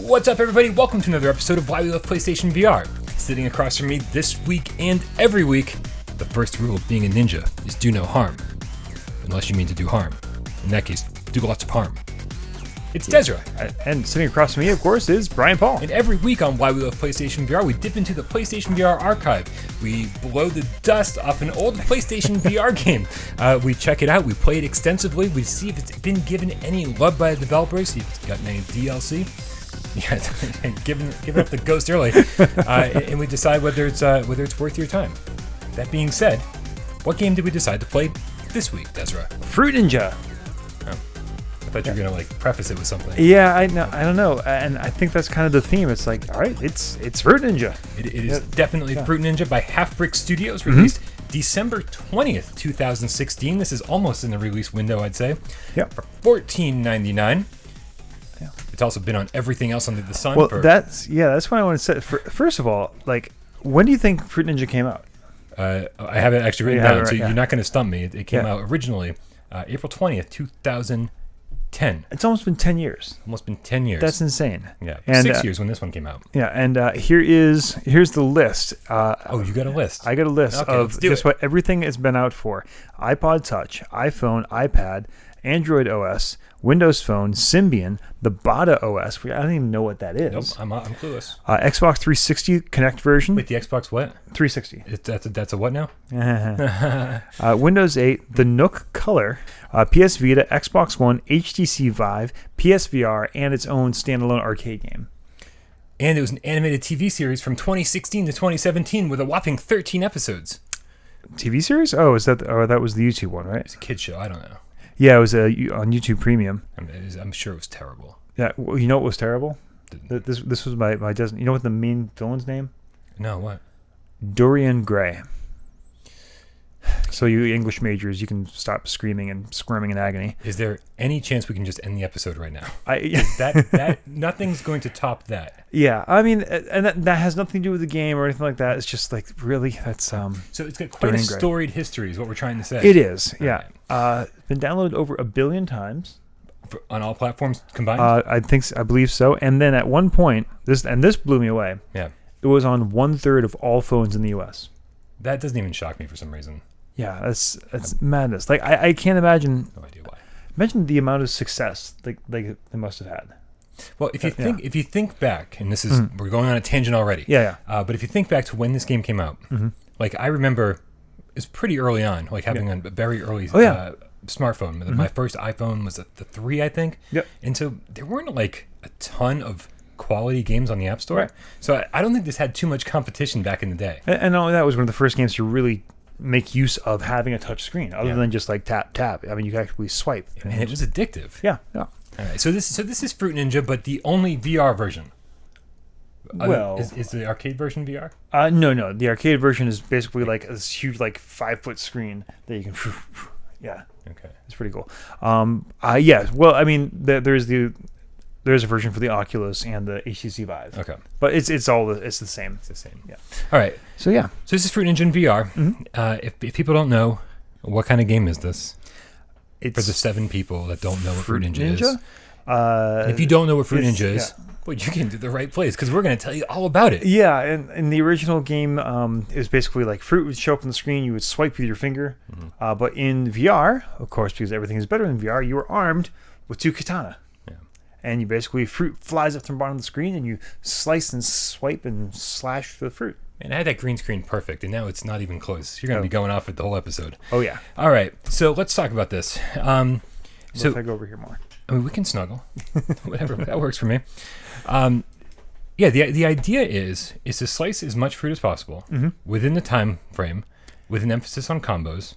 What's up, everybody? Welcome to another episode of Why We Love PlayStation VR. Sitting across from me this week and every week, the first rule of being a ninja is do no harm. Unless you mean to do harm. In that case, do lots of harm. It's Dezrah. And sitting across from me, of course, is Brian Paul. And every week on Why We Love PlayStation VR, we dip into the PlayStation VR archive. We blow the dust off an old PlayStation VR game. We check it out. We play it extensively. We see if it's been given any love by the developers, see if it's gotten any DLC. Yeah, giving up the ghost early. And we decide whether it's worth your time. That being said, what game did we decide to play this week, Dezrah? Fruit Ninja. I thought you were gonna preface it with something. Yeah, I don't know, and I think that's kind of the theme. It's like, all right, it's Fruit Ninja. It is definitely Fruit Ninja by Half Brick Studios, released December 20th, 2016. This is almost in the release window, I'd say. Yeah. For $14.99. Yeah. It's also been on everything else under the sun. Well, that's what I want to say. First of all, when do you think Fruit Ninja came out? I have it actually written down, so yeah. you're not going to stump me. It came out originally April 20th, 2010. It's almost been 10 years. Almost been 10 years. That's insane. Yeah, and, 6 years when this one came out. Yeah, and here's the list. You got a list. I got a list of just what everything it's been out for: iPod Touch, iPhone, iPad, Android OS, Windows Phone, Symbian, the Bada OS. I don't even know what that is. Nope, I'm clueless. Xbox 360 Connect version. Wait, the Xbox what? 360. That's a what now? Windows 8, the Nook Color, PS Vita, Xbox One, HTC Vive, PSVR, and its own standalone arcade game. And it was an animated TV series from 2016 to 2017 with a whopping 13 episodes. TV series? Oh, that was the YouTube one, right? It's a kid show. I don't know. Yeah, it was on YouTube Premium. I'm sure it was terrible. Yeah, well, you know what was terrible? This was my Disney. You know what the main villain's name? No, what? Dorian Gray. So you English majors, you can stop screaming and squirming in agony. Is there any chance we can just end the episode right now? That nothing's going to top that. Yeah, I mean, and that has nothing to do with the game or anything like that. It's just like, really, that's So it's got quite a storied history, is what we're trying to say. It is, yeah. Right. Been downloaded over 1 billion times. On all platforms combined? I believe so. And then at one point, this blew me away. Yeah. It was on 1/3 of all phones in the U.S. That doesn't even shock me for some reason. Yeah, that's madness. Like, I can't imagine. No idea why. Imagine the amount of success they must have had. Well, if you think back, and this is we're going on a tangent already. Yeah. But if you think back to when this game came out, like I remember, it's pretty early on, like having a very early smartphone. My first iPhone was the 3, I think. Yep. And so there weren't like a ton of quality games on the App Store. Right. So I don't think this had too much competition back in the day. And all that was one of the first games to really make use of having a touch screen, other than just like tap. I mean, you could actually swipe, and it was addictive. Yeah. All right, so this is Fruit Ninja, but the only VR version. Well, is the arcade version VR? No. The arcade version is basically like this huge, like 5-foot screen that you can. Yeah. Okay. It's pretty cool. Yeah. Well, I mean, there's a version for the Oculus and the HTC Vive. Okay. But it's the same. It's the same. Yeah. All right. So yeah. So this is Fruit Ninja in VR. If people don't know, what kind of game is this? It's for the 7 people that don't know what Fruit Ninja is. If you don't know what Fruit Ninja is, well, you came to the right place because we're going to tell you all about it. Yeah, and in the original game, it was basically like fruit would show up on the screen. You would swipe with your finger. But in VR, of course, because everything is better in VR, you were armed with 2 katana. Yeah. And you basically, fruit flies up from the bottom of the screen, and you slice and swipe and slash for the fruit. And I had that green screen perfect, and now it's not even close. You're going to be going off it the whole episode. Oh, yeah. All right, so let's talk about this. So if I go over here more. I mean, we can snuggle. Whatever, that works for me. The idea is to slice as much fruit as possible within the time frame, with an emphasis on combos,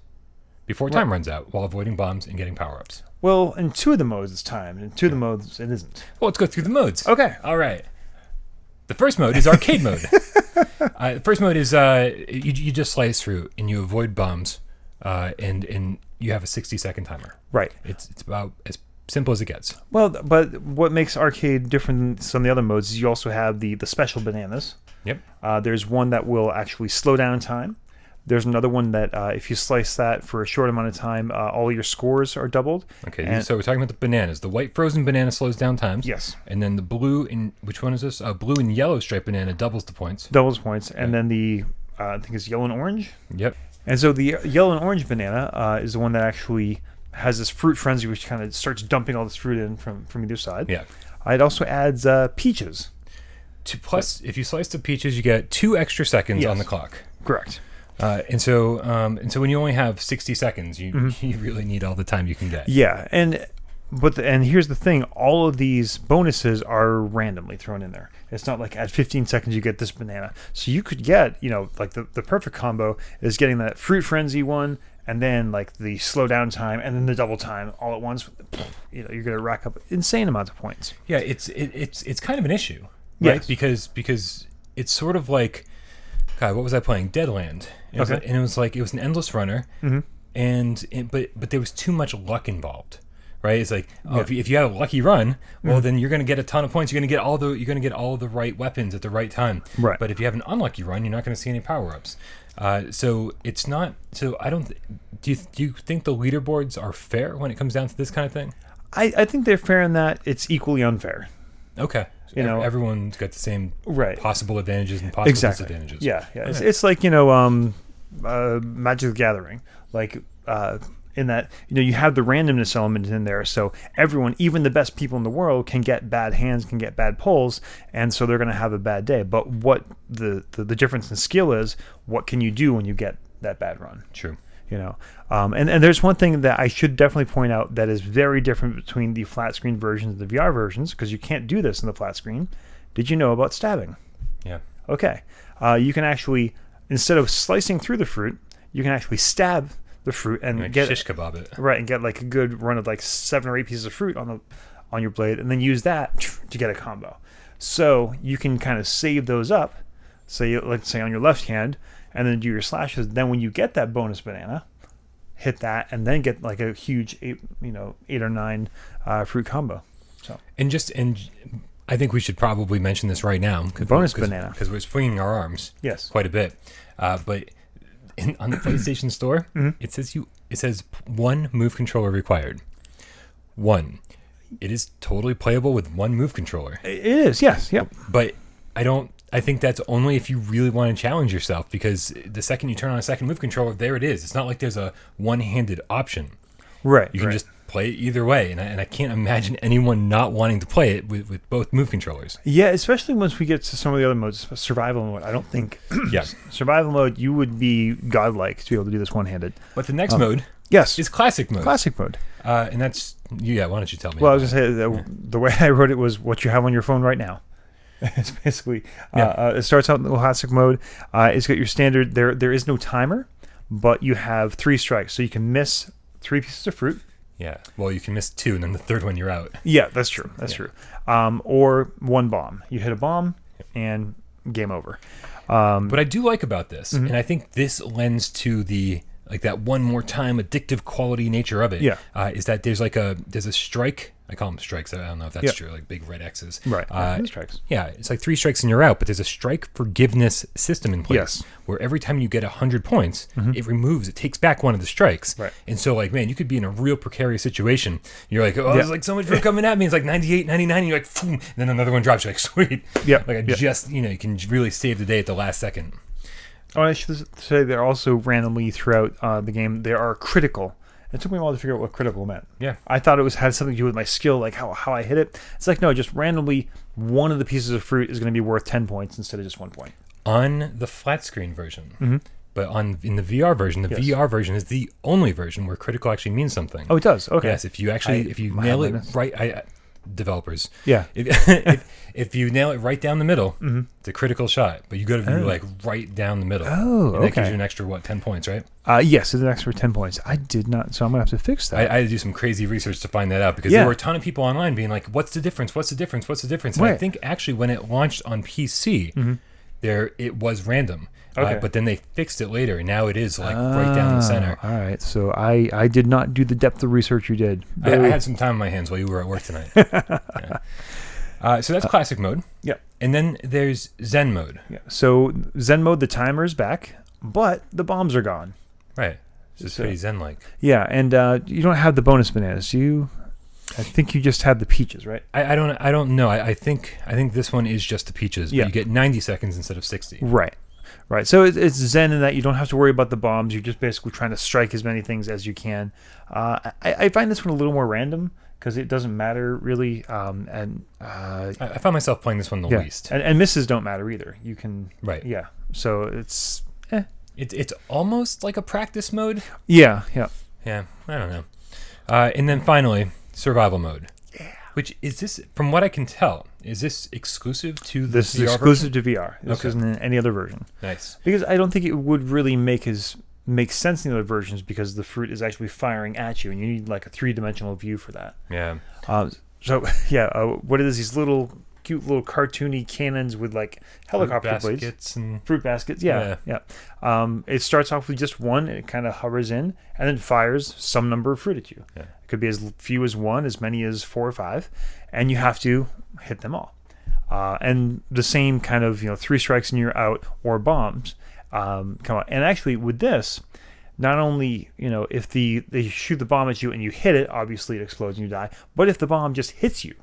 before time runs out, while avoiding bombs and getting power-ups. Well, in 2 of the modes it's time, in 2 of the modes it isn't. Well, let's go through the modes. Okay. All right. The first mode is arcade mode. The first mode is you just slice through and you avoid bombs, and you have a 60-second timer. Right. It's about as simple as it gets. Well, but what makes arcade different than some of the other modes is you also have the special bananas. Yep. There's one that will actually slow down time. There's another one that if you slice that for a short amount of time, all your scores are doubled. Okay, so we're talking about the bananas. The white frozen banana slows down times. Yes. And then the blue in which one is this? Blue and yellow striped banana doubles the points. Doubles points, and then the I think it's yellow and orange. Yep. And so the yellow and orange banana is the one that actually has this fruit frenzy, which kind of starts dumping all this fruit in from either side. Yeah. It also adds peaches. Plus, if you slice the peaches, you get 2 extra seconds on the clock. Correct. And so when you only have 60 seconds, you really need all the time you can get. Yeah, and here's the thing: all of these bonuses are randomly thrown in there. It's not like at 15 seconds you get this banana. So you could get, like the perfect combo is getting that fruit frenzy one, and then like the slow down time, and then the double time all at once. You're gonna rack up insane amounts of points. Yeah, it's kind of an issue, right? Yes. Because it's sort of like, God, what was I playing? Deadland. It was an endless runner, but there was too much luck involved, right? It's like, if you have a lucky run, well, then you're going to get a ton of points. You're going to get all the right weapons at the right time. Right. But if you have an unlucky run, you're not going to see any power ups. So it's not. So I don't. Do you think the leaderboards are fair when it comes down to this kind of thing? I think they're fair in that it's equally unfair. Okay. Everyone's got the same possible advantages and possible disadvantages. Yeah. It's like Magic the Gathering, like in that you have the randomness element in there, so everyone, even the best people in the world, can get bad hands, can get bad pulls, and so they're going to have a bad day. But what the difference in skill is, what can you do when you get that bad run? True. And there's one thing that I should definitely point out that is very different between the flat screen versions and the VR versions, because you can't do this in the flat screen. Did you know about stabbing? Yeah. Okay. You can actually, instead of slicing through the fruit, you can actually stab the fruit and get shish kebab it. Right, and get like a good run of like 7 or 8 pieces of fruit on your blade, and then use that to get a combo. So you can kind of save those up. So let's say on your left hand, and then do your slashes. Then when you get that bonus banana, hit that, and then get like a huge 8 or 9 fruit combo. So and I think we should probably mention this right now. Bonus banana, because we're swinging our arms. Yes, quite a bit. But on the PlayStation Store, it says 1 move controller required. 1. It is totally playable with 1 move controller. It is, yes, yep. But I think that's only if you really want to challenge yourself, because the second you turn on a second move controller, there it is. It's not like there's a one-handed option. Right. You can just play it either way, and I can't imagine anyone not wanting to play it with both move controllers. Yeah, especially once we get to some of the other modes. Survival mode, I don't think... Survival mode, you would be godlike to be able to do this one-handed. But the next mode is classic mode. Classic mode. And that's... Yeah, why don't you tell me? Well, I was going to say, the way I wrote it was what you have on your phone right now. It's basically... it starts out in the classic mode. It's got your standard... There is no timer, but you have 3 strikes. So you can miss 3 pieces of fruit. Yeah. Well, you can miss 2, and then the third one you're out. Yeah, that's true. That's true. Or 1 bomb. You hit a bomb, and game over. What I do like about this, and I think this lends to the that one more time addictive quality nature of it. Yeah. Is that there's a strike. I call them strikes. I don't know if that's true. Like big red X's. Right. Strikes. Yeah. It's like 3 strikes and you're out. But there's a strike forgiveness system in place. Yes. Where every time you get 100 points, it takes back one of the strikes. Right. And so you could be in a real precarious situation. You're like, there's like so much fruit coming at me. It's like 98, 99. And you're like, boom. And then another one drops. You're like, sweet. Yeah. Just, you can really save the day at the last second. Oh, I should say they're also randomly throughout the game. They are critical. It took me a while to figure out what critical meant. Yeah. I thought it had something to do with my skill, like how I hit it. It's like, no, just randomly one of the pieces of fruit is going to be worth 10 points instead of just 1 point. On the flat screen version. But in the VR version, the VR version is the only version where critical actually means something. Oh, it does? Okay. Yes, if you nail it right... developers. Yeah. If you nail it right down the middle, it's a critical shot. But you got to be right down the middle. Oh, and that gives you an extra 10 points, right? Yes, it's an extra 10 points. I did not, so I'm gonna have to fix that. I had to do some crazy research to find that out, because there were a ton of people online being like, "What's the difference? What's the difference? What's the difference?" And I think actually when it launched on PC, it was random. Okay. But then they fixed it later, and now it is right down the center. All right, so I did not do the depth of research you did. I had some time on my hands while you were at work tonight. So that's classic mode. Yeah. And then there's Zen Mode. Yeah. So Zen Mode, the timer is back. but the bombs are gone. Right. It's pretty zen-like. Yeah, and you don't have the bonus bananas. I think you just had the peaches, right? I don't know. I think this one is just the peaches, but you get 90 seconds instead of 60. Right. So it's zen in that you don't have to worry about the bombs. You're just basically trying to strike as many things as you can. I find this one a little more random because it doesn't matter really. I found myself playing this one the least. And misses don't matter either. You can... Right. Yeah. So it's... It's almost like a practice mode. Yeah. Yeah, I don't know. And then finally, survival mode. Yeah. Which is this, from what I can tell, is this exclusive to the This is VR exclusive version? to VR. This isn't in any other version. Nice. Because I don't think it would really make sense in the other versions because the fruit is actually firing at you and you need like a 3-dimensional view for that. Yeah. What is these cute little cartoony cannons with like helicopter blades and fruit baskets. Yeah. It starts off with just one. It kind of hovers in and then fires some number of fruit at you. Yeah. It could be as few as 1, as many as 4 or 5, and you have to hit them all. And the same kind of 3 strikes and you're out, or bombs come out. And actually with this, not only if they shoot the bomb at you and you hit it, obviously it explodes and you die. But if the bomb just hits you,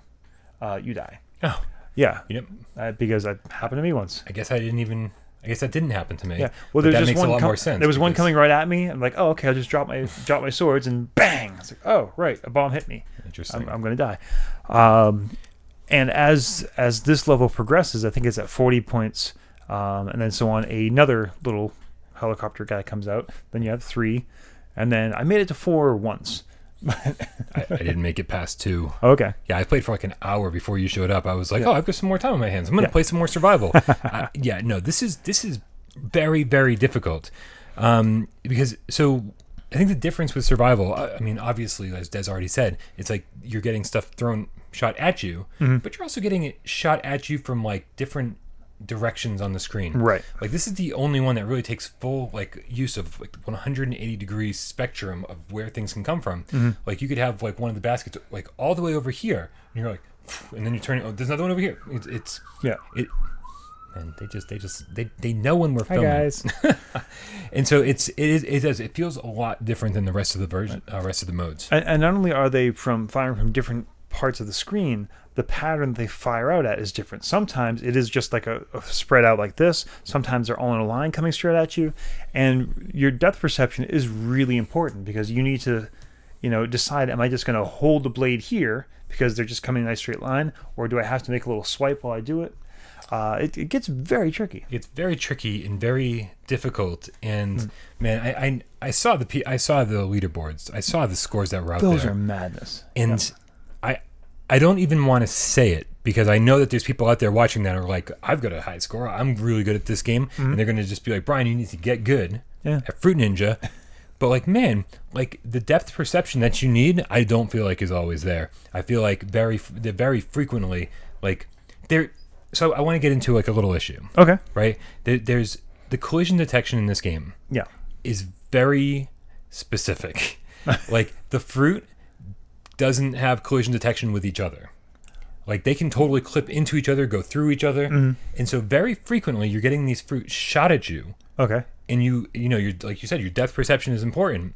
you die. Oh. Yeah. Yep. Because that happened to me once. I guess that didn't happen to me. Yeah. Well, that there's makes just a lot more sense. There was one coming right at me. I'm like, oh, okay, I'll just drop my swords and bang. It's like, oh, right, a bomb hit me. Interesting. I'm going to die. And as this level progresses, I think it's at 40 points, and then so on. Another little helicopter guy comes out. Then you have 3, and then I made it to 4 once. I didn't make it past 2. Okay. Yeah, I played for like an hour before you showed up. I was like, I've got some more time on my hands. I'm going to play some more survival. This is very, very difficult. Because I think the difference with survival, I mean, obviously, as Des already said, it's like you're getting stuff shot at you, but you're also getting it shot at you from like different directions on the screen. Right. Like this is the only one that really takes full like use of like 180 degree spectrum of where things can come from. Like you could have like one of the baskets like all the way over here, and you're like, and then you turn it. Oh, there's another one over here. And they know when we're filming. Hi guys. And so it feels a lot different than the rest of the version, rest of the modes. And not only are they firing from different parts of the screen, the pattern they fire out at is different. Sometimes it is just like a spread out like this. Sometimes they're all in a line coming straight at you. And your depth perception is really important because you need to, decide, am I just going to hold the blade here because they're just coming in a nice straight line, or do I have to make a little swipe while I do it? It gets very tricky. It's very tricky and very difficult. And man, I saw the leaderboards. I saw the scores that were out there. Those are madness. And I don't even want to say it because I know that there's people out there watching that are like, I've got a high score. I'm really good at this game. And they're going to just be like, Brian, you need to get good at Fruit Ninja. But like, man, like the depth perception that you need, I don't feel like is always there. I feel like very frequently, like so I want to get into like a little issue. Okay. Right? There's the collision detection in this game. Yeah. Is very specific. Like the fruit doesn't have collision detection with each other. Like they can totally clip into each other, go through each other. And so very frequently you're getting these fruit shot at you. Okay. And you're like you said, your depth perception is important.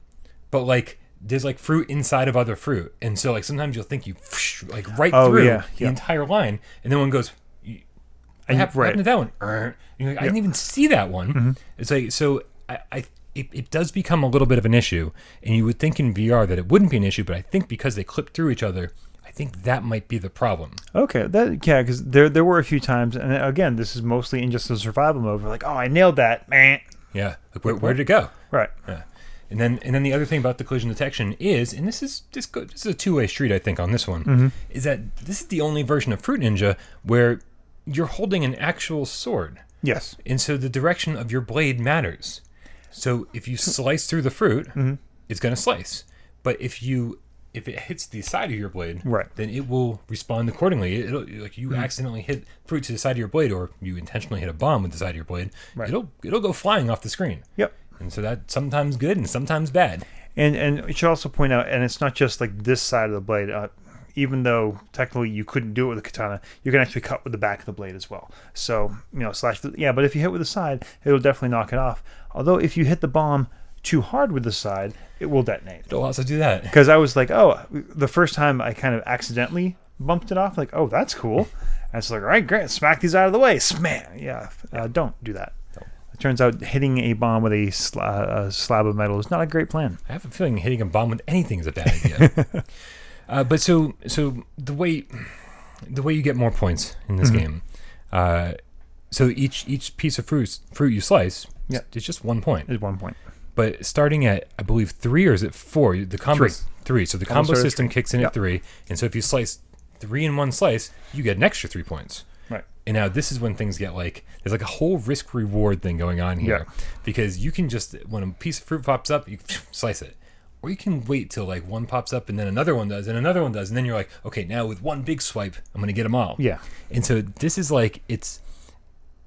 But like there's like fruit inside of other fruit. And so like sometimes you'll think you like right through the entire line, and then one goes, what happened to that one? You're like, I didn't even see that one. It's like, so it does become a little bit of an issue, and you would think in VR that it wouldn't be an issue, but I think because they clip through each other, I think that might be the problem. Okay, because there were a few times, and again, this is mostly in just the survival mode. We're like, oh, I nailed that, man. Yeah, like where did it go? Right. Yeah. And then the other thing about the collision detection is, and this is a two-way street, I think, on this one, is that this is the only version of Fruit Ninja where you're holding an actual sword. Yes. And so the direction of your blade matters. So if you slice through the fruit, it's going to slice. But if it hits the side of your blade, then it will respond accordingly. It'll like you accidentally hit fruit to the side of your blade, or you intentionally hit a bomb with the side of your blade. Right. It'll go flying off the screen. Yep. And so that's sometimes good and sometimes bad. And we should also point out, and it's not just like this side of the blade. even though technically you couldn't do it with a katana, you can actually cut with the back of the blade as well. So, slash. But if you hit with the side, it'll definitely knock it off. Although if you hit the bomb too hard with the side, it will detonate. It'll also do that. Because I was like, the first time I kind of accidentally bumped it off, like, oh, that's cool. And it's like, all right, great, smack these out of the way. Smack. Yeah, don't do that. It turns out hitting a bomb with a slab of metal is not a great plan. I have a feeling hitting a bomb with anything is a bad idea. But so the way you get more points in this game, so each piece of fruit you slice, it's just 1 point. It's 1 point. But starting at, I believe, 3, or is it 4? The combo 3. So the combo system kicks in at 3, and so if you slice 3 in one slice, you get an extra 3 points. Right. And now this is when things get there's a whole risk reward thing going on here, because you can just, when a piece of fruit pops up, you slice it, or you can wait till one pops up and then another one does and another one does, and then you're like, okay, now with one big swipe, I'm gonna get them all. Yeah. And so this is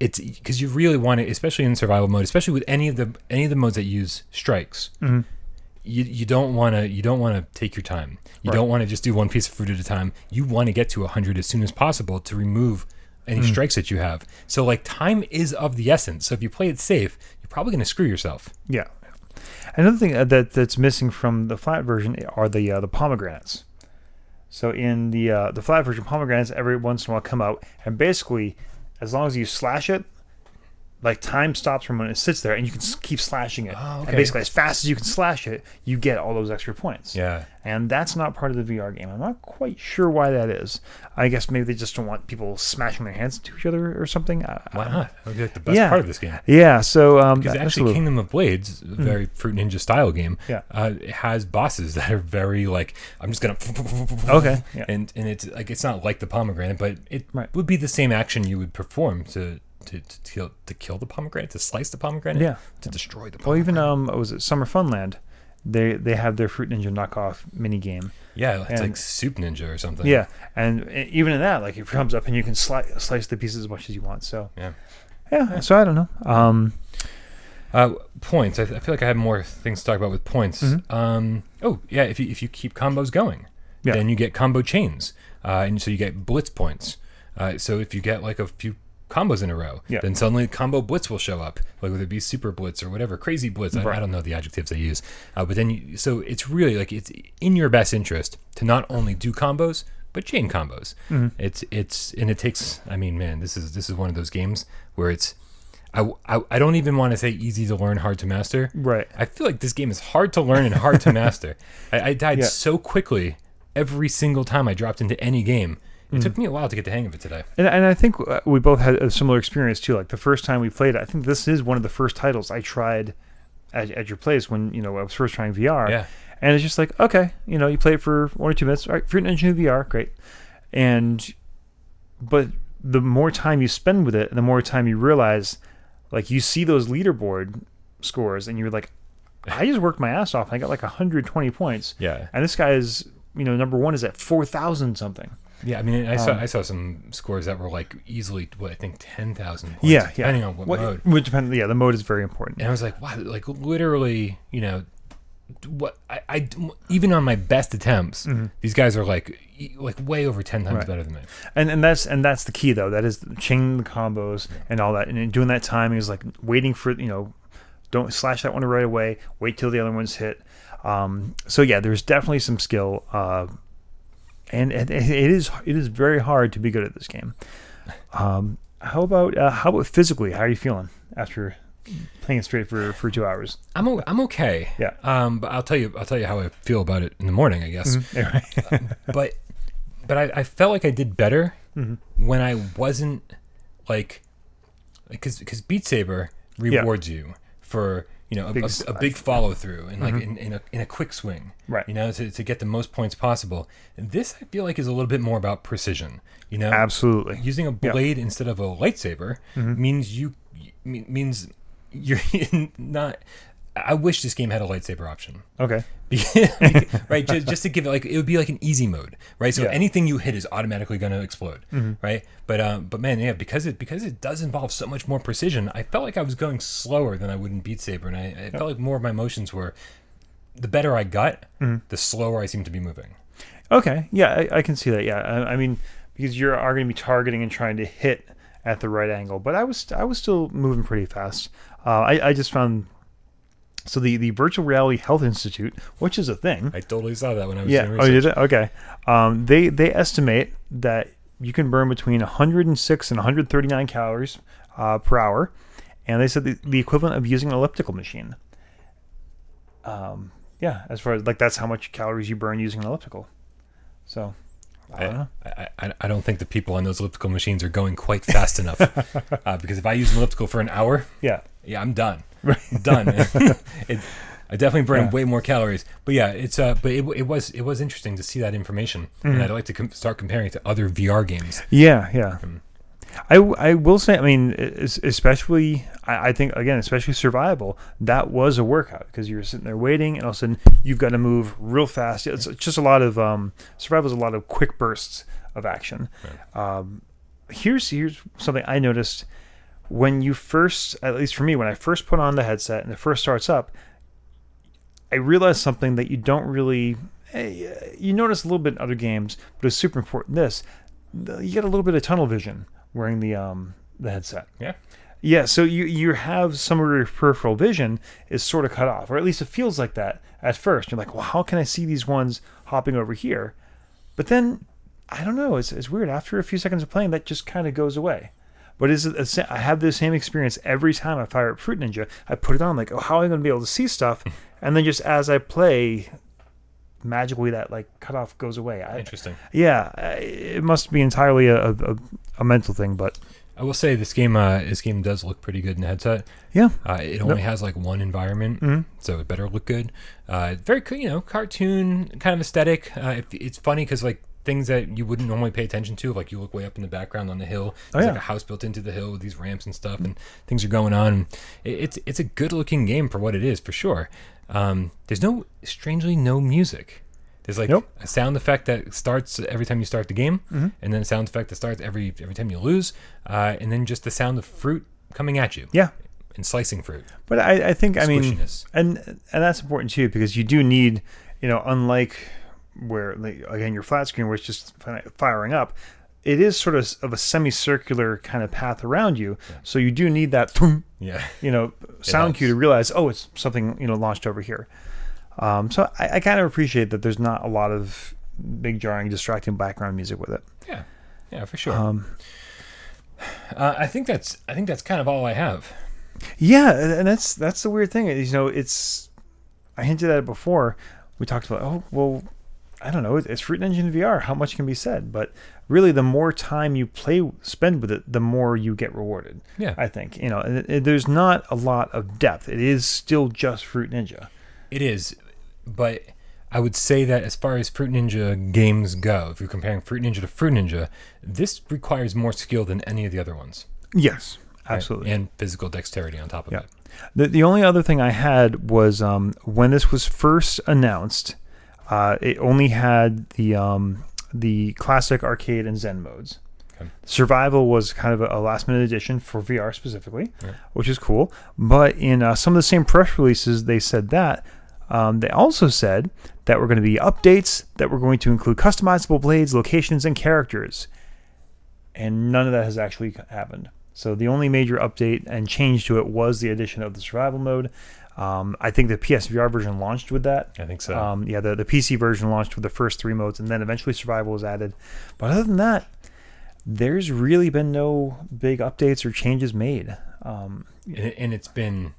it's because you really want it, especially in survival mode, especially with any of the modes that use strikes. You don't want to take your time. You don't want to just do one piece of fruit at a time. You want to get to 100 as soon as possible to remove any strikes that you have. So time is of the essence. So if you play it safe, you're probably going to screw yourself. Yeah. Another thing that's missing from the flat version are the pomegranates. So in the flat version, pomegranates every once in a while come out, and basically, as long as you slash it, time stops from when it sits there, and you can keep slashing it. Oh, okay. And basically, as fast as you can slash it, you get all those extra points. Yeah. And that's not part of the VR game. I'm not quite sure why that is. I guess maybe they just don't want people smashing their hands into each other or something. Why not? That would be the best part of this game. Yeah. So because actually, Kingdom of Blades, a very Fruit Ninja style game, it has bosses that are very I'm just gonna okay. Yeah. And it's it's not like the pomegranate, but it would be the same action you would perform to kill the pomegranate, to slice the pomegranate, to destroy the pomegranate. Well, even was it Summer Funland? They have their Fruit Ninja knockoff mini game. Yeah, it's like Soup Ninja or something. Yeah, and even in that, it comes up and you can slice the pieces as much as you want. So yeah. So I don't know. Points. I feel like I have more things to talk about with points. If you keep combos going, then you get combo chains, and so you get blitz points. So if you get a few combos in a row, then suddenly combo blitz will show up, whether it be super blitz or whatever, crazy blitz. I don't know the adjectives they use, but then so it's really it's in your best interest to not only do combos but chain combos. It takes, this is one of those games where it's I don't even want to say easy to learn, hard to master. Right. I feel like this game is hard to learn and hard to master. I died so quickly every single time I dropped into any game. It took me a while to get the hang of it today. And I think we both had a similar experience, too. The first time we played it, I think this is one of the first titles I tried at your place when, I was first trying VR. Yeah. And it's just okay, you play it for 1 or 2 minutes. All right, Fruit Ninja VR, great. But the more time you spend with it, the more time you realize, you see those leaderboard scores, and you're like, I just worked my ass off, and I got 120 points. Yeah. And this guy is, number one is at 4,000 something. Yeah, I saw some scores that were easily, I think 10,000 points. Yeah, depending on what mode. Would depend. Yeah, the mode is very important. And I was like, wow, literally, what I even on my best attempts, these guys are way over 10 times better than me. And that's the key though. That is chaining the combos and all that, and doing that timing is waiting for don't slash that one right away. Wait till the other ones hit. So yeah, there's definitely some skill. And it is very hard to be good at this game. How about physically? How are you feeling after playing it straight for 2 hours? I'm okay. Yeah. But I'll tell you how I feel about it in the morning, I guess. But I felt like I did better when I wasn't because Beat Saber rewards you for a big follow through and in a quick swing, right? To get the most points possible. And this I feel like is a little bit more about precision. Absolutely. Using a blade instead of a lightsaber means you're not. I wish this game had a lightsaber option. Okay. Right, just to give it it would be an easy mode, right? So anything you hit is automatically going to explode, right? But man, because it does involve so much more precision, I felt like I was going slower than I would in Beat Saber, and I felt like more of my motions were, the better I got, the slower I seemed to be moving. Okay, yeah, I can see that. Yeah, I mean, because you are going to be targeting and trying to hit at the right angle, but I was still moving pretty fast. I just found the Virtual Reality Health Institute, which is a thing. I totally saw that when I was Yeah. doing Oh, you research. did it? Okay. They estimate that you can burn between 106 and 139 calories per hour, and they said the equivalent of using an elliptical machine. Yeah, as far as like that's how much calories you burn using an elliptical. So, I don't know. I don't think the people on those elliptical machines are going quite fast enough. Because if I use an elliptical for an hour, Yeah. I'm done. I'm done. I definitely burn way more calories. But yeah, it was interesting to see that information, and I'd like to start comparing it to other VR games. Yeah. I will say, I mean, especially, I think, again, especially Survival, that was a workout because you're sitting there waiting and all of a sudden you've got to move real fast. It's just a lot of, Survival is a lot of quick bursts of action. Right. Here's something I noticed when you first, at least for me, when I first put on the headset and it first starts up, I realized something that you don't really, you notice a little bit in other games, but it's super important. You get a little bit of tunnel vision wearing the headset. Yeah, so you have some of your peripheral vision is sort of cut off, or at least it feels like that at first. You're like, well, how can I see these ones hopping over here? But then, I don't know, it's weird. After a few seconds of playing, that just kind of goes away. But I have the same experience every time I fire up Fruit Ninja. I put it on, like, oh, how am I going to be able to see stuff? And then just as I play, magically that like cutoff goes away. Interesting. Yeah, it must be entirely a mental thing, but I will say this game does look pretty good in the headset. Yeah. It only has like one environment, so it better look good. Very cartoon kind of aesthetic. It's funny because like things that you wouldn't normally pay attention to, like you look way up in the background on the hill. There's like a house built into the hill with these ramps and stuff, and things are going on. It's a good looking game for what it is, for sure. There's strangely no music. There's like a sound effect that starts every time you start the game, and then a sound effect that starts every time you lose, and then just the sound of fruit coming at you. Yeah. And slicing fruit. But I think, I mean, Squishiness. and that's important too, because you do need, unlike where, like, again, your flat screen where it's just firing up, it is sort of a semicircular kind of path around you. Yeah. So you do need that, sound cue to realize, oh, it's something, launched over here. So I kind of appreciate that there's not a lot of big, jarring, distracting background music with it. Yeah, for sure. I think that's kind of all I have. Yeah, and that's the weird thing. I hinted at it before. We talked about, I don't know, it's Fruit Ninja in VR. How much can be said? But really, the more time you spend with it, the more you get rewarded. Yeah, I think there's not a lot of depth. It is still just Fruit Ninja. It is, but I would say that as far as Fruit Ninja games go, if you're comparing Fruit Ninja to Fruit Ninja, this requires more skill than any of the other ones. Yes, absolutely. Right? And physical dexterity on top of it. The only other thing I had was when this was first announced, it only had the classic, arcade, and Zen modes. Okay. Survival was kind of a last-minute addition for VR specifically, which is cool. But in some of the same press releases, they said that. They also said that we're going to be updates that were going to include customizable blades, locations, and characters. And none of that has actually happened. So the only major update and change to it was the addition of the survival mode. I think the PSVR version launched with that. I think so. The PC version launched with the first 3 modes, and then eventually survival was added. But other than that, there's really been no big updates or changes made. And it's been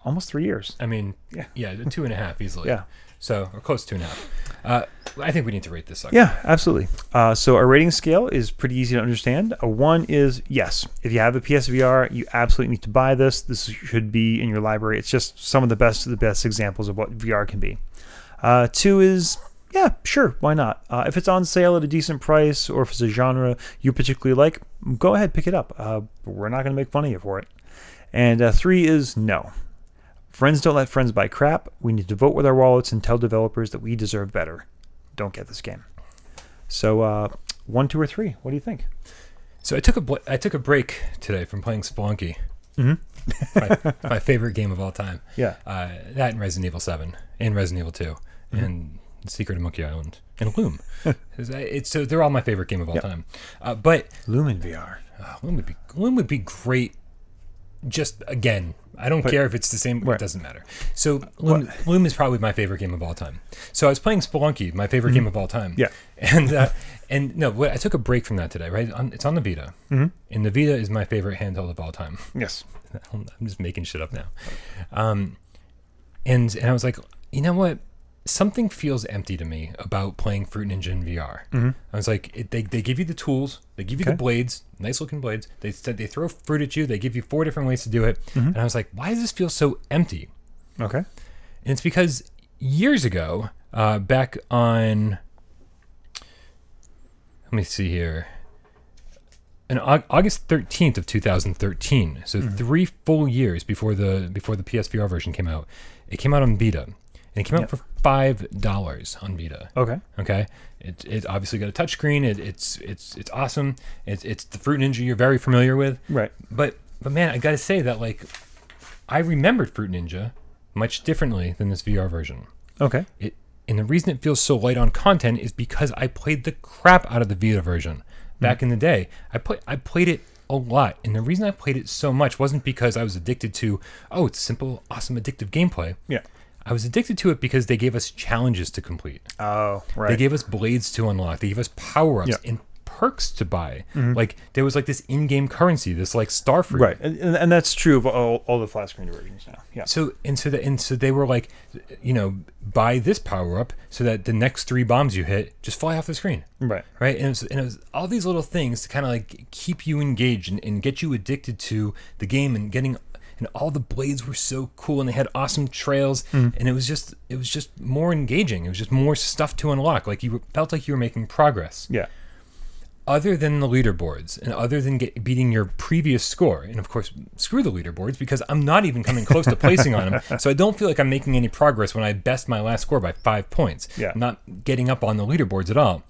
almost 3 years. I mean, 2.5 easily. Yeah. So, or close to 2.5. I think we need to rate this sucker. Yeah, absolutely. So our rating scale is pretty easy to understand. A 1 is yes. If you have a PSVR, you absolutely need to buy this. This should be in your library. It's just some of the best examples of what VR can be. 2 is, yeah, sure, why not? If it's on sale at a decent price, or if it's a genre you particularly like, go ahead, pick it up. We're not going to make fun of you for it. And 3 is no. Friends don't let friends buy crap. We need to vote with our wallets and tell developers that we deserve better. Don't get this game. So 1, 2, or 3. What do you think? So I took a break today from playing Spelunky. My favorite game of all time. Yeah. That and Resident Evil 7 and Resident Evil 2. And Secret of Monkey Island, and Loom. So they're all my favorite game of all time. But Loom in VR. Loom would be great. Just again, I don't care if it's the same. It doesn't matter. So Loom is probably my favorite game of all time. So I was playing Spelunky, my favorite game of all time. Yeah. And no, I took a break from that today. Right, it's on the Vita, and the Vita is my favorite handheld of all time. Yes. I'm just making shit up now. And I was like, you know what? Something feels empty to me about playing Fruit Ninja in VR. I was like, they give you the tools, they give you the blades, nice looking blades. They throw fruit at you. They give you 4 different ways to do it. And I was like, why does this feel so empty? Okay. And it's because years ago, back on, let me see here, on August 13th of 2013, so 3 full years before the PSVR version came out, it came out on Vita. And it came out for $5 on Vita. Okay. It obviously got a touchscreen. It's awesome. It's the Fruit Ninja you're very familiar with. Right. But man, I gotta say that like I remembered Fruit Ninja much differently than this VR version. Okay. And the reason it feels so light on content is because I played the crap out of the Vita version back in the day. I played it a lot, and the reason I played it so much wasn't because I was addicted to it's simple, awesome, addictive gameplay. Yeah. I was addicted to it because they gave us challenges to complete. Oh, right. They gave us blades to unlock. They gave us power-ups and perks to buy. Like there was like this in-game currency, this like star fruit. Right, and that's true of all the flat screen versions now. Yeah. So they were like, buy this power-up so that the next 3 bombs you hit just fly off the screen. Right. Right. And it was all these little things to kind of like keep you engaged and get you addicted to the game and getting. And all the blades were so cool, and they had awesome trails, and it was just more engaging. It was just more stuff to unlock. Like you felt like you were making progress. Yeah. Other than the leaderboards, and other than beating your previous score, and of course, screw the leaderboards because I'm not even coming close to placing on them. So I don't feel like I'm making any progress when I best my last score by 5 points. Yeah. I'm not getting up on the leaderboards at all.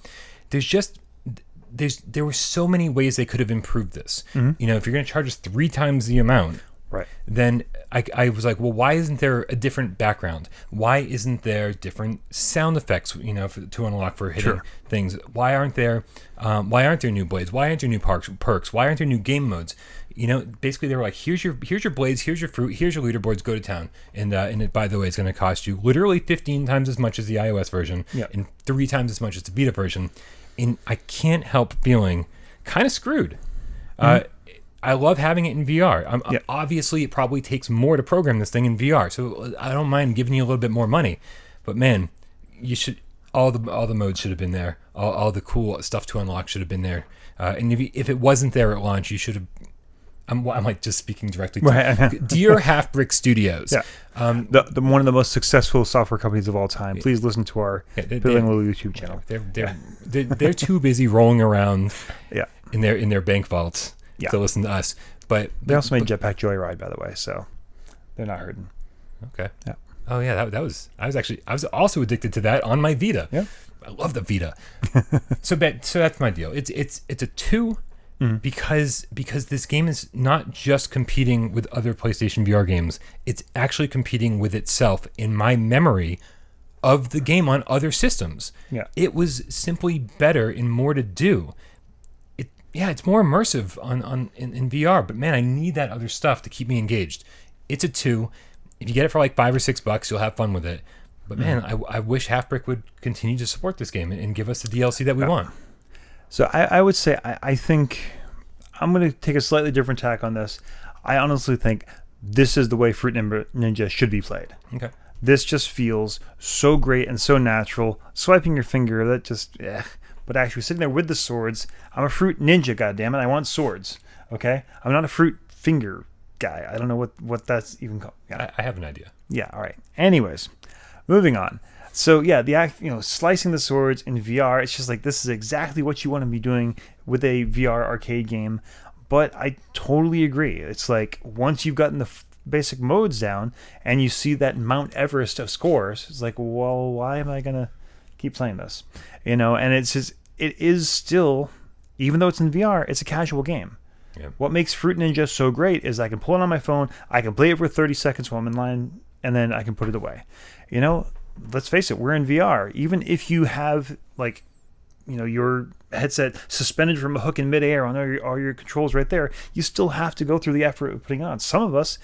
There were so many ways they could have improved this. If you're going to charge us 3 times the amount. Right. Then I was like, well, why isn't there a different background? Why isn't there different sound effects, to unlock for hitting things? Why aren't there new blades? Why aren't there new perks? Why aren't there new game modes? Basically they were like, here's your blades, here's your fruit, here's your leaderboards, go to town. And it, by the way, it's going to cost you literally 15 times as much as the iOS version and 3 times as much as the Vita version. And I can't help feeling kind of screwed. I love having it in VR. Obviously, it probably takes more to program this thing in VR, so I don't mind giving you a little bit more money. But man, you should all the modes should have been there. All the cool stuff to unlock should have been there. And if it wasn't there at launch, you should have. I'm like just speaking directly to Dear Half Brick Studios. Yeah. The one of the most successful software companies of all time. Please listen to our Building Little YouTube channel. They're too busy rolling around. Yeah. In their bank vaults. To listen to us, but they also made Jetpack Joyride, by the way, so they're not hurting. Okay. Yeah. Oh yeah, that was. I was also addicted to that on my Vita. Yeah. I love the Vita. so that's my deal. It's a 2 because this game is not just competing with other PlayStation VR games. It's actually competing with itself in my memory of the game on other systems. Yeah. It was simply better and more to do. It's more immersive in VR, but man, I need that other stuff to keep me engaged. It's a 2. If you get it for like $5 or $6, you'll have fun with it. But man, I wish Half Brick would continue to support this game and give us the DLC that we want. So I would say I think I'm going to take a slightly different tack on this. I honestly think this is the way Fruit Ninja should be played. Okay. This just feels so great and so natural. Swiping your finger, that just But actually sitting there with the swords, I'm a fruit ninja, goddammit. I want swords. Okay? I'm not a fruit finger guy. I don't know what that's even called. Yeah. I have an idea. Yeah, all right. Anyways, moving on. So yeah, slicing the swords in VR, it's just like this is exactly what you want to be doing with a VR arcade game. But I totally agree. It's like once you've gotten the basic modes down and you see that Mount Everest of scores, it's like, well, why am I gonna keep playing this? And it is still, even though it's in VR, it's a casual game. Yeah. What makes Fruit Ninja so great is I can pull it on my phone, I can play it for 30 seconds while I'm in line, and then I can put it away. let's face it, we're in VR. Even if you have like, your headset suspended from a hook in midair on all your controls right there, you still have to go through the effort of putting it on. Some of us,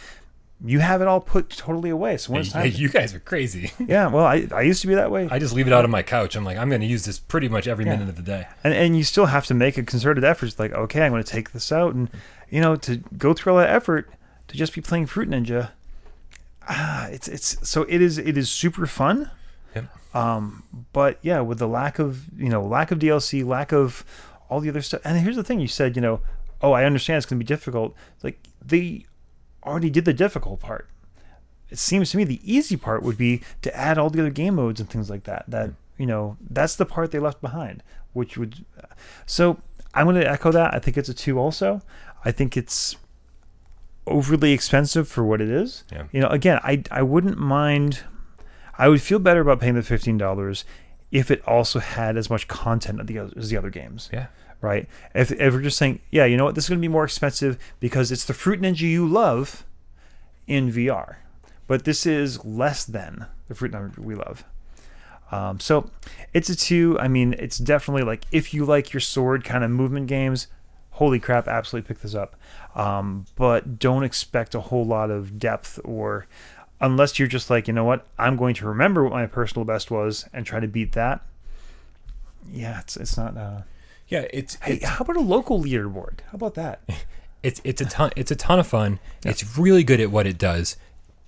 you have it all put totally away. So when it's time, you guys are crazy. Yeah, well, I used to be that way. I just leave it out on my couch. I'm like, I'm going to use this pretty much every minute of the day. And you still have to make a concerted effort. It's like, okay, I'm going to take this out, and to go through all that effort to just be playing Fruit Ninja. It is super fun. Yep. But yeah, with the lack of DLC, lack of all the other stuff. And here's the thing: you said, I understand it's going to be difficult. Like, they already did the difficult part. It seems to me the easy part would be to add all the other game modes and things like that. That's the part they left behind, which would. So I'm going to echo that. I think it's a 2 also. I think it's overly expensive for what it is. Yeah. Again, I wouldn't mind. I would feel better about paying the $15 if it also had as much content as the other games. Yeah. Right? If we're just saying, yeah, you know what, this is going to be more expensive because it's the Fruit Ninja you love in VR. But this is less than the Fruit Ninja we love. So it's a 2. I mean, it's definitely like, if you like your sword kind of movement games, holy crap, absolutely pick this up. But don't expect a whole lot of depth, or unless you're just like, you know what, I'm going to remember what my personal best was and try to beat that. Yeah, it's not. Yeah, Hey, how about a local leaderboard? How about that? It's a ton of fun. Yeah. It's really good at what it does.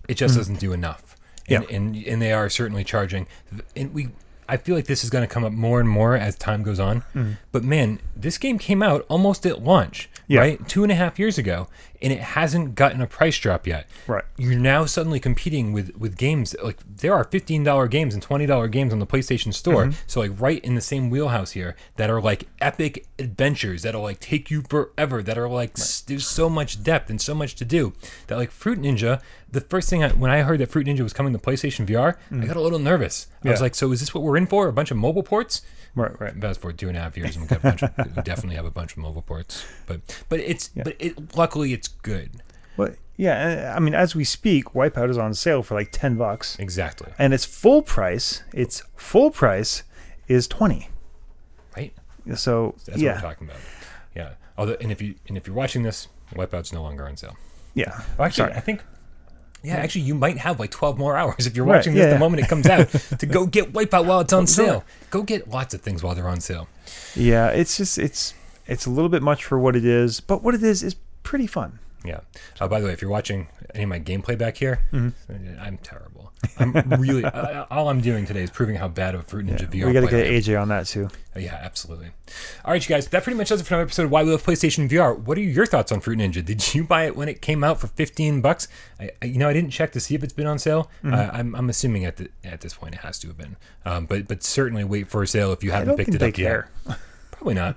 It just doesn't do enough. And they are certainly charging. And I feel like this is going to come up more and more as time goes on. But man, this game came out almost at launch, right? 2.5 years ago, and it hasn't gotten a price drop yet. Right. You're now suddenly competing with games. Like, there are $15 games and $20 games on the PlayStation Store. So like right in the same wheelhouse here, that are like epic adventures that'll like take you forever, that are like there's so much depth and so much to do, that like Fruit Ninja. The first thing when I heard that Fruit Ninja was coming to PlayStation VR, I got a little nervous. I was like, so is this what we're in for? A bunch of mobile ports? Right. Fast forward 2.5 years, and we definitely have a bunch of mobile ports. But luckily it's good. Well, yeah. I mean, as we speak, Wipeout is on sale for like $10. Exactly. And its full price is $20. Right. So that's what we're talking about. Yeah. Although, and if you're watching this, Wipeout's no longer on sale. Yeah. Well, actually, I think. Yeah, actually, you might have like 12 more hours if you're watching this the moment it comes out to go get Wipeout while it's on sale. Go get lots of things while they're on sale. Yeah, it's just it's a little bit much for what it is, but what it is pretty fun. Yeah. By the way, if you're watching any of my gameplay back here, I'm terrible. I'm really all I'm doing today is proving how bad of a Fruit Ninja VR. We got to get AJ on that too. Yeah, absolutely. All right, you guys, that pretty much does it for another episode of Why We Love PlayStation VR. What are your thoughts on Fruit Ninja? Did you buy it when it came out for $15? I didn't check to see if it's been on sale. I'm assuming at this point it has to have been. But certainly wait for a sale if you haven't picked it up yet. Probably not.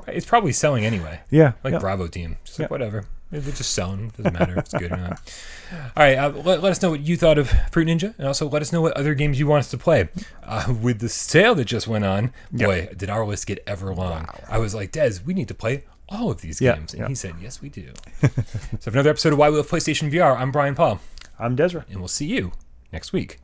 It's probably selling anyway. Yeah. Bravo Team. Just like whatever. They're just selling. Doesn't matter if it's good or not. All right. Let us know what you thought of Fruit Ninja, and also let us know what other games you want us to play. With the sale that just went on, boy, did our list get ever long. Wow. I was like, Des, we need to play all of these games. And he said, yes, we do. So for another episode of Why We Love PlayStation VR, I'm Brian Paul. I'm Dezrah. And we'll see you next week.